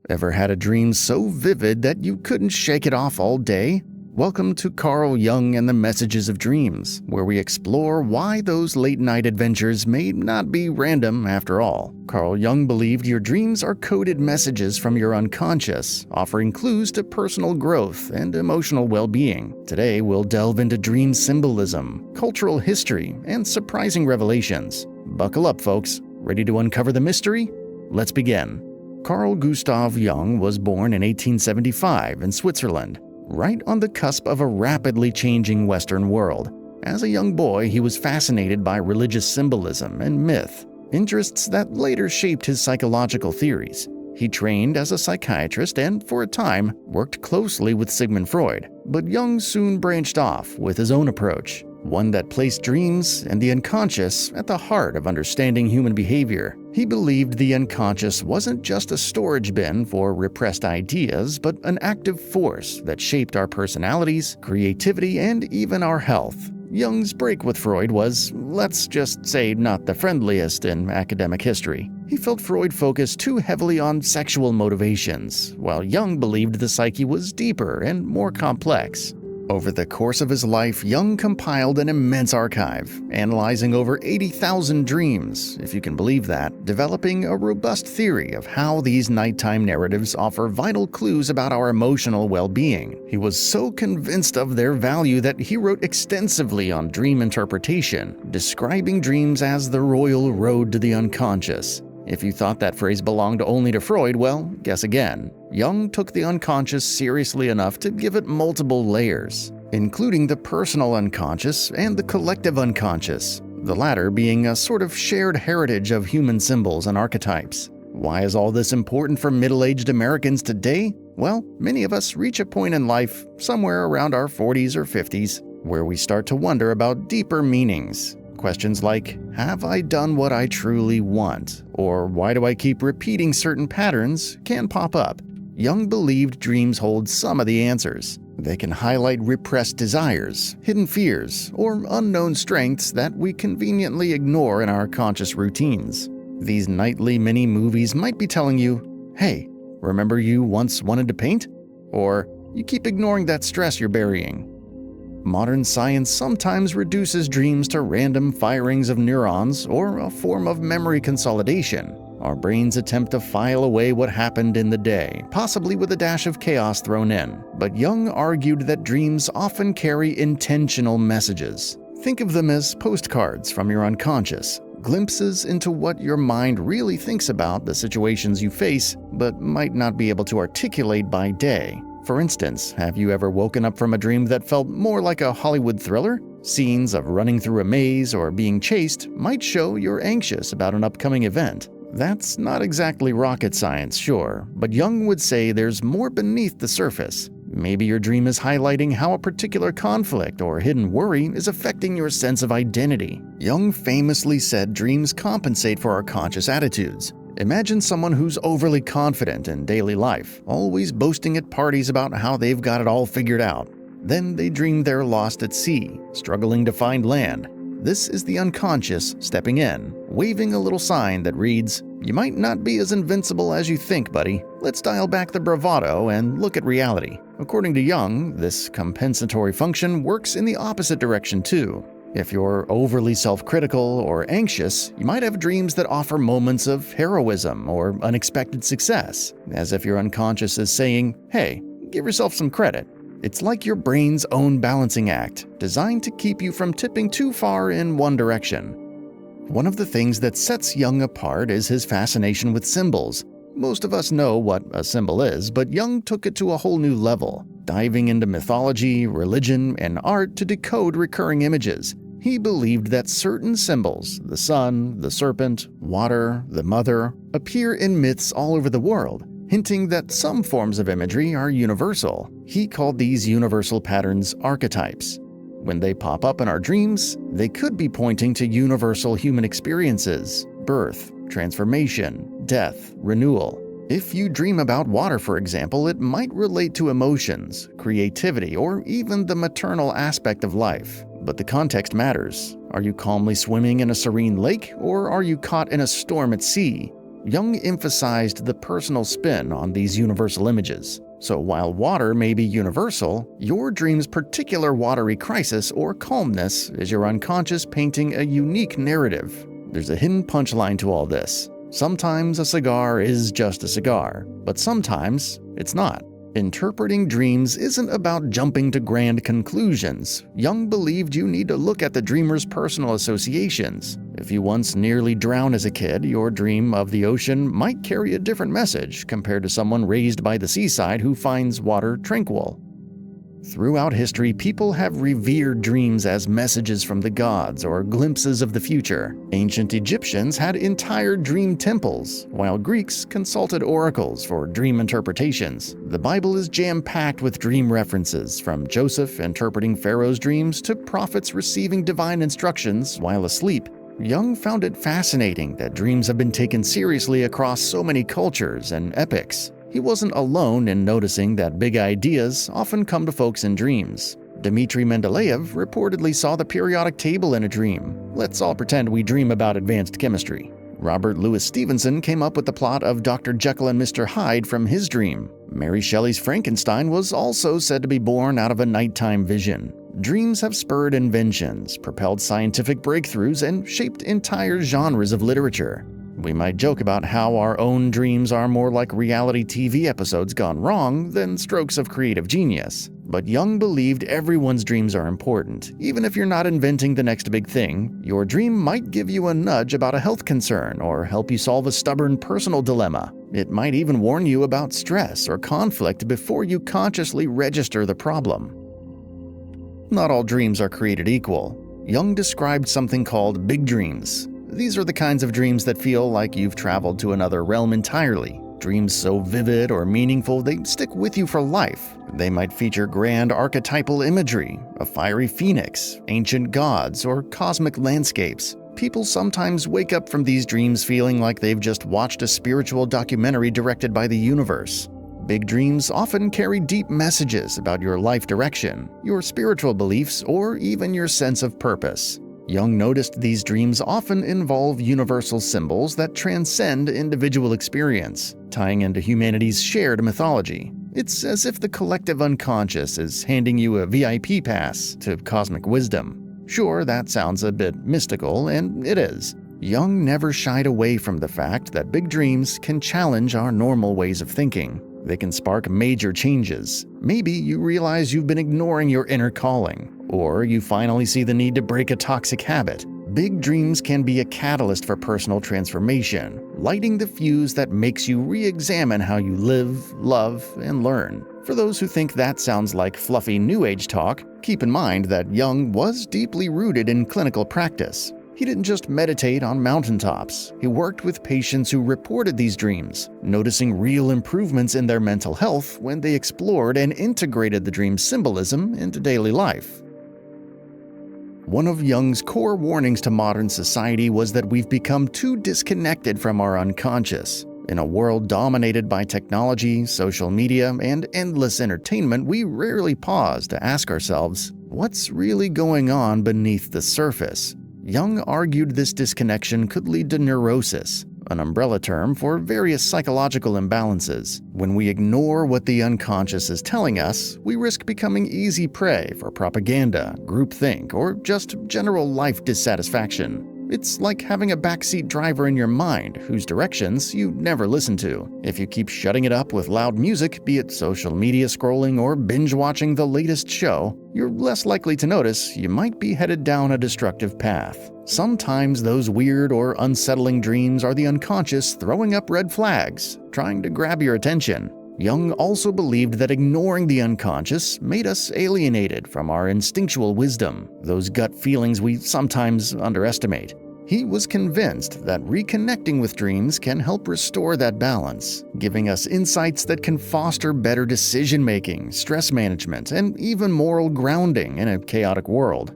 Ever had a dream so vivid that you couldn't shake it off all day? Welcome to Carl Jung and the Messages of Dreams, where we explore why those late-night adventures may not be random after all. Carl Jung believed your dreams are coded messages from your unconscious, offering clues to personal growth and emotional well-being. Today, we'll delve into dream symbolism, cultural history, and surprising revelations. Buckle up, folks. Ready to uncover the mystery? Let's begin. Carl Gustav Jung was born in 1875 in Switzerland, right on the cusp of a rapidly changing Western world. As a young boy, he was fascinated by religious symbolism and myth, interests that later shaped his psychological theories. He trained as a psychiatrist and, for a time, worked closely with Sigmund Freud, but Jung soon branched off with his own approach, one that placed dreams and the unconscious at the heart of understanding human behavior. He believed the unconscious wasn't just a storage bin for repressed ideas, but an active force that shaped our personalities, creativity, and even our health. Jung's break with Freud was, let's just say, not the friendliest in academic history. He felt Freud focused too heavily on sexual motivations, while Jung believed the psyche was deeper and more complex. Over the course of his life, Jung compiled an immense archive, analyzing over 80,000 dreams, if you can believe that, developing a robust theory of how these nighttime narratives offer vital clues about our emotional well-being. He was so convinced of their value that he wrote extensively on dream interpretation, describing dreams as the royal road to the unconscious. If you thought that phrase belonged only to Freud, well, guess again. Jung took the unconscious seriously enough to give it multiple layers, including the personal unconscious and the collective unconscious, the latter being a sort of shared heritage of human symbols and archetypes. Why is all this important for middle-aged Americans today? Well, many of us reach a point in life, somewhere around our 40s or 50s, where we start to wonder about deeper meanings. Questions like, have I done what I truly want? Or why do I keep repeating certain patterns can pop up. Jung believed dreams hold some of the answers. They can highlight repressed desires, hidden fears, or unknown strengths that we conveniently ignore in our conscious routines. These nightly mini-movies might be telling you, hey, remember you once wanted to paint? Or, you keep ignoring that stress you're burying. Modern science sometimes reduces dreams to random firings of neurons or a form of memory consolidation. Our brains attempt to file away what happened in the day, possibly with a dash of chaos thrown in. But Jung argued that dreams often carry intentional messages. Think of them as postcards from your unconscious, glimpses into what your mind really thinks about the situations you face, but might not be able to articulate by day. For instance, have you ever woken up from a dream that felt more like a Hollywood thriller? Scenes of running through a maze or being chased might show you're anxious about an upcoming event. That's not exactly rocket science, sure, but Jung would say there's more beneath the surface. Maybe your dream is highlighting how a particular conflict or hidden worry is affecting your sense of identity. Jung famously said dreams compensate for our conscious attitudes. Imagine someone who's overly confident in daily life, always boasting at parties about how they've got it all figured out. Then they dream they're lost at sea, struggling to find land. This is the unconscious stepping in, waving a little sign that reads, "You might not be as invincible as you think, buddy. Let's dial back the bravado and look at reality." According to Jung, this compensatory function works in the opposite direction too. If you're overly self-critical or anxious, you might have dreams that offer moments of heroism or unexpected success, as if your unconscious is saying, hey, give yourself some credit. It's like your brain's own balancing act, designed to keep you from tipping too far in one direction. One of the things that sets Jung apart is his fascination with symbols. Most of us know what a symbol is, but Jung took it to a whole new level, diving into mythology, religion, and art to decode recurring images. He believed that certain symbols, the sun, the serpent, water, the mother, appear in myths all over the world, hinting that some forms of imagery are universal. He called these universal patterns archetypes. When they pop up in our dreams, they could be pointing to universal human experiences: birth, transformation, death, renewal. If you dream about water, for example, it might relate to emotions, creativity, or even the maternal aspect of life. But the context matters. Are you calmly swimming in a serene lake, or are you caught in a storm at sea? Jung emphasized the personal spin on these universal images. So while water may be universal, your dream's particular watery crisis or calmness is your unconscious painting a unique narrative. There's a hidden punchline to all this. Sometimes a cigar is just a cigar, but sometimes it's not. Interpreting dreams isn't about jumping to grand conclusions. Jung believed you need to look at the dreamer's personal associations. If you once nearly drowned as a kid, your dream of the ocean might carry a different message compared to someone raised by the seaside who finds water tranquil. Throughout history, people have revered dreams as messages from the gods or glimpses of the future. Ancient Egyptians had entire dream temples, while Greeks consulted oracles for dream interpretations. The Bible is jam-packed with dream references, from Joseph interpreting Pharaoh's dreams to prophets receiving divine instructions while asleep. Jung found it fascinating that dreams have been taken seriously across so many cultures and epochs. He wasn't alone in noticing that big ideas often come to folks in dreams. Dmitri Mendeleev reportedly saw the periodic table in a dream. Let's all pretend we dream about advanced chemistry. Robert Louis Stevenson came up with the plot of Dr. Jekyll and Mr. Hyde from his dream. Mary Shelley's Frankenstein was also said to be born out of a nighttime vision. Dreams have spurred inventions, propelled scientific breakthroughs, and shaped entire genres of literature. We might joke about how our own dreams are more like reality TV episodes gone wrong than strokes of creative genius. But Jung believed everyone's dreams are important. Even if you're not inventing the next big thing, your dream might give you a nudge about a health concern or help you solve a stubborn personal dilemma. It might even warn you about stress or conflict before you consciously register the problem. Not all dreams are created equal. Jung described something called big dreams. These are the kinds of dreams that feel like you've traveled to another realm entirely. Dreams so vivid or meaningful they stick with you for life. They might feature grand archetypal imagery, a fiery phoenix, ancient gods, or cosmic landscapes. People sometimes wake up from these dreams feeling like they've just watched a spiritual documentary directed by the universe. Big dreams often carry deep messages about your life direction, your spiritual beliefs, or even your sense of purpose. Jung noticed these dreams often involve universal symbols that transcend individual experience, tying into humanity's shared mythology. It's as if the collective unconscious is handing you a VIP pass to cosmic wisdom. Sure, that sounds a bit mystical, and it is. Jung never shied away from the fact that big dreams can challenge our normal ways of thinking. They can spark major changes. Maybe you realize you've been ignoring your inner calling, or you finally see the need to break a toxic habit. Big dreams can be a catalyst for personal transformation, lighting the fuse that makes you re-examine how you live, love, and learn. For those who think that sounds like fluffy New Age talk, keep in mind that Jung was deeply rooted in clinical practice. He didn't just meditate on mountaintops. He worked with patients who reported these dreams, noticing real improvements in their mental health when they explored and integrated the dream's symbolism into daily life. One of Jung's core warnings to modern society was that we've become too disconnected from our unconscious. In a world dominated by technology, social media, and endless entertainment, we rarely pause to ask ourselves, what's really going on beneath the surface? Jung argued this disconnection could lead to neurosis, an umbrella term for various psychological imbalances. When we ignore what the unconscious is telling us, we risk becoming easy prey for propaganda, groupthink, or just general life dissatisfaction. It's like having a backseat driver in your mind whose directions you never listen to. If you keep shutting it up with loud music, be it social media scrolling or binge-watching the latest show, you're less likely to notice you might be headed down a destructive path. Sometimes those weird or unsettling dreams are the unconscious throwing up red flags, trying to grab your attention. Jung also believed that ignoring the unconscious made us alienated from our instinctual wisdom, those gut feelings we sometimes underestimate. He was convinced that reconnecting with dreams can help restore that balance, giving us insights that can foster better decision-making, stress management, and even moral grounding in a chaotic world.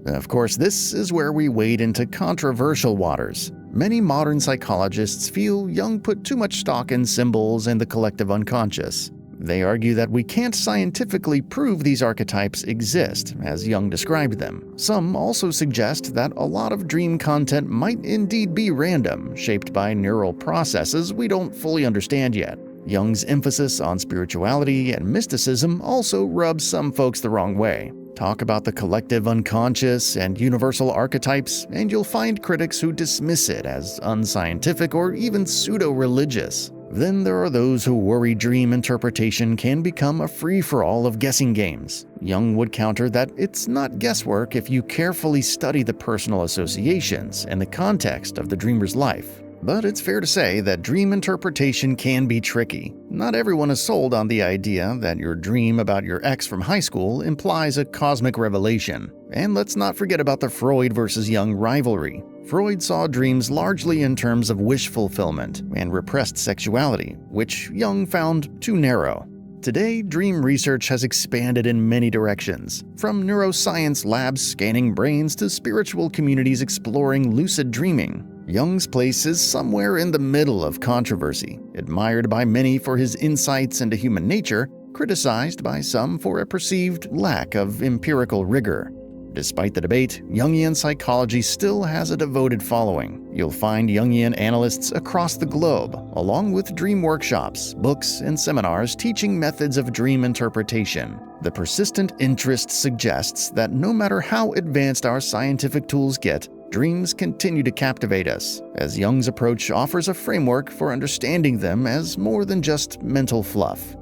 Of course, this is where we wade into controversial waters. Many modern psychologists feel Jung put too much stock in symbols and the collective unconscious. They argue that we can't scientifically prove these archetypes exist, as Jung described them. Some also suggest that a lot of dream content might indeed be random, shaped by neural processes we don't fully understand yet. Jung's emphasis on spirituality and mysticism also rubs some folks the wrong way. Talk about the collective unconscious and universal archetypes, and you'll find critics who dismiss it as unscientific or even pseudo-religious. Then there are those who worry dream interpretation can become a free-for-all of guessing games. Jung would counter that it's not guesswork if you carefully study the personal associations and the context of the dreamer's life. But it's fair to say that dream interpretation can be tricky. Not everyone is sold on the idea that your dream about your ex from high school implies a cosmic revelation. And let's not forget about the Freud versus Jung rivalry. Freud saw dreams largely in terms of wish fulfillment and repressed sexuality, which Jung found too narrow. Today, dream research has expanded in many directions, from neuroscience labs scanning brains to spiritual communities exploring lucid dreaming. Jung's place is somewhere in the middle of controversy, admired by many for his insights into human nature, criticized by some for a perceived lack of empirical rigor. Despite the debate, Jungian psychology still has a devoted following. You'll find Jungian analysts across the globe, along with dream workshops, books, and seminars teaching methods of dream interpretation. The persistent interest suggests that no matter how advanced our scientific tools get, dreams continue to captivate us, as Jung's approach offers a framework for understanding them as more than just mental fluff.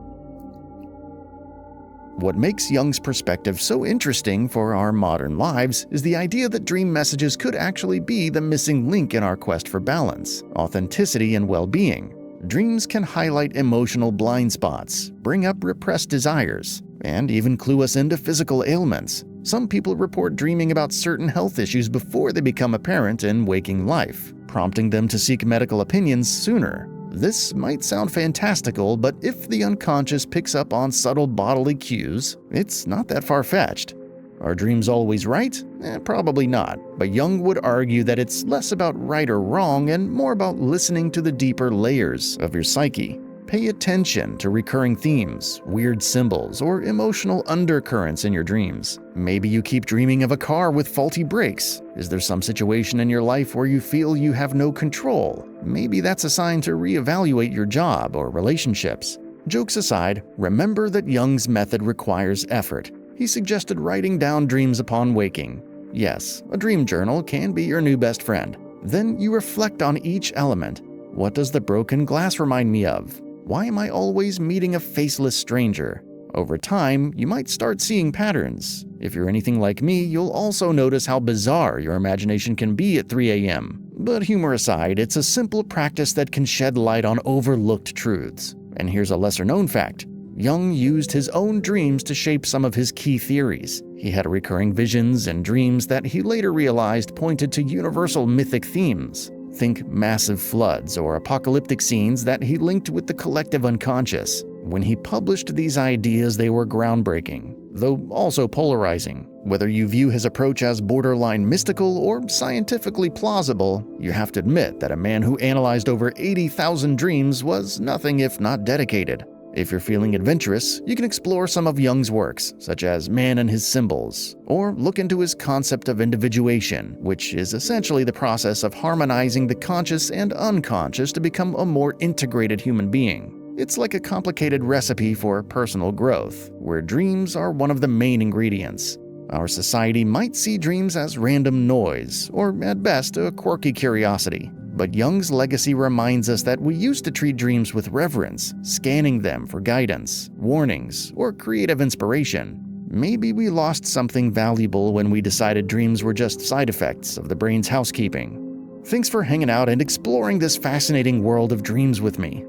What makes Jung's perspective so interesting for our modern lives is the idea that dream messages could actually be the missing link in our quest for balance, authenticity, and well-being. Dreams can highlight emotional blind spots, bring up repressed desires, and even clue us into physical ailments. Some people report dreaming about certain health issues before they become apparent in waking life, prompting them to seek medical opinions sooner. This might sound fantastical, but if the unconscious picks up on subtle bodily cues, it's not that far-fetched. Are dreams always right? Probably not, but Jung would argue that it's less about right or wrong and more about listening to the deeper layers of your psyche. Pay attention to recurring themes, weird symbols, or emotional undercurrents in your dreams. Maybe you keep dreaming of a car with faulty brakes. Is there some situation in your life where you feel you have no control? Maybe that's a sign to reevaluate your job or relationships. Jokes aside, remember that Jung's method requires effort. He suggested writing down dreams upon waking. Yes, a dream journal can be your new best friend. Then you reflect on each element. What does the broken glass remind me of? Why am I always meeting a faceless stranger? Over time, you might start seeing patterns. If you're anything like me, you'll also notice how bizarre your imagination can be at 3 a.m. But humor aside, it's a simple practice that can shed light on overlooked truths. And here's a lesser-known fact. Jung used his own dreams to shape some of his key theories. He had recurring visions and dreams that he later realized pointed to universal mythic themes. Think massive floods or apocalyptic scenes that he linked with the collective unconscious. When he published these ideas, they were groundbreaking, though also polarizing. Whether you view his approach as borderline mystical or scientifically plausible, you have to admit that a man who analyzed over 80,000 dreams was nothing if not dedicated. If you're feeling adventurous, you can explore some of Jung's works, such as Man and His Symbols, or look into his concept of individuation, which is essentially the process of harmonizing the conscious and unconscious to become a more integrated human being. It's like a complicated recipe for personal growth, where dreams are one of the main ingredients. Our society might see dreams as random noise, or at best, a quirky curiosity. But Jung's legacy reminds us that we used to treat dreams with reverence, scanning them for guidance, warnings, or creative inspiration. Maybe we lost something valuable when we decided dreams were just side effects of the brain's housekeeping. Thanks for hanging out and exploring this fascinating world of dreams with me.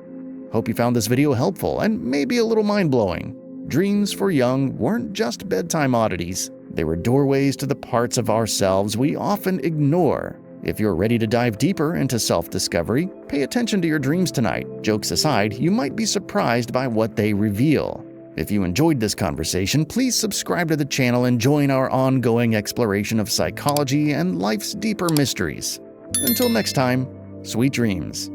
Hope you found this video helpful and maybe a little mind-blowing. Dreams for Jung weren't just bedtime oddities. They were doorways to the parts of ourselves we often ignore. If you're ready to dive deeper into self-discovery, pay attention to your dreams tonight. Jokes aside, you might be surprised by what they reveal. If you enjoyed this conversation, please subscribe to the channel and join our ongoing exploration of psychology and life's deeper mysteries. Until next time, sweet dreams.